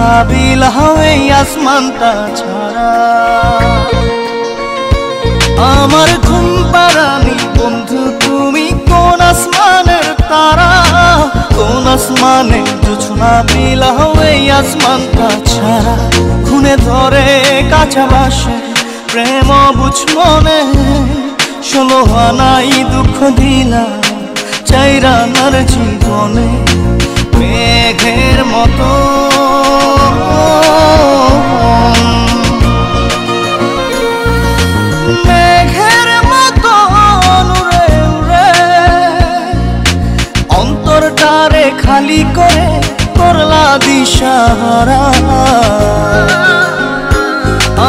জোছনা বিলাও এই আসমানটা ছাড়া। আমার ঘুম পাড়ানি বন্ধু তুমি কোন আসমানের তারা, কোন আসমানে জোছনা বিলাও এই আসমানটা ছাড়া। খুনে ধরে কাঁচা বাসে প্রেম বুঝ মনে, 16 আনাই দুঃখ দিলা চাইরানার জীবনে। মেঘের মতো মেঘের মতো উড়ে উড়ে অন্তরটারে খালি করে করলা দিশাহারা।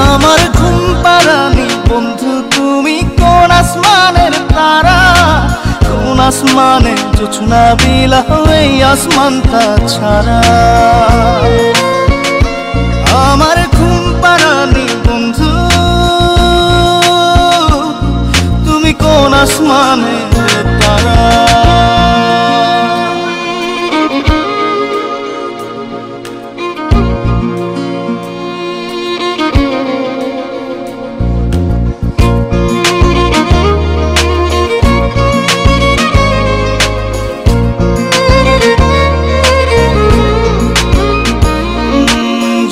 আমার ঘুম পাড়ানি বন্ধু তুমি কোন আসমানের তারা, কোন আসমানে জোছনা বিলাও এই আসমানটা ছাড়া। আমার ঘুম পাড়ানি বন্ধু তুমি কোন আসমানের তারা।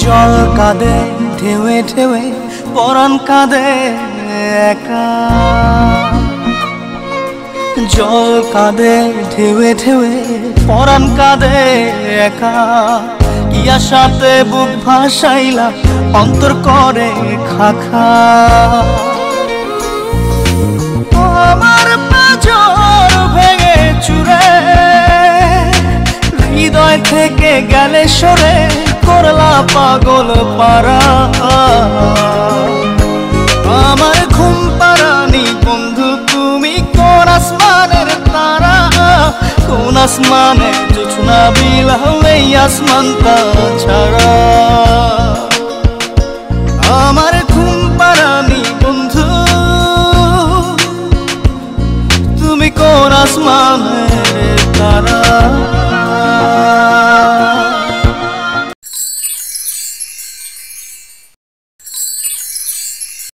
জল কাঁদে ঢেউে ঢেউে পরাণ কাঁদে একা, জল কাঁদে ঢেউে ঢেউে পরাণ কাঁদে একা। কি আশাতে বুক ভাসাইলা অন্তর করে খাখা। আমার পাঁজর ভেঙে চুরে হৃদয় থেকে গেলে সরে করলা পাগল পারা। আমার ঘুম পাড়ানি বন্ধু তুমি কোন আসমানের তারা, কোন আসমানে জোছনা বিলাও এই আসমানটা ছাড়া। আমার ঘুম পাড়ানি বন্ধু তুমি কোন আসমানে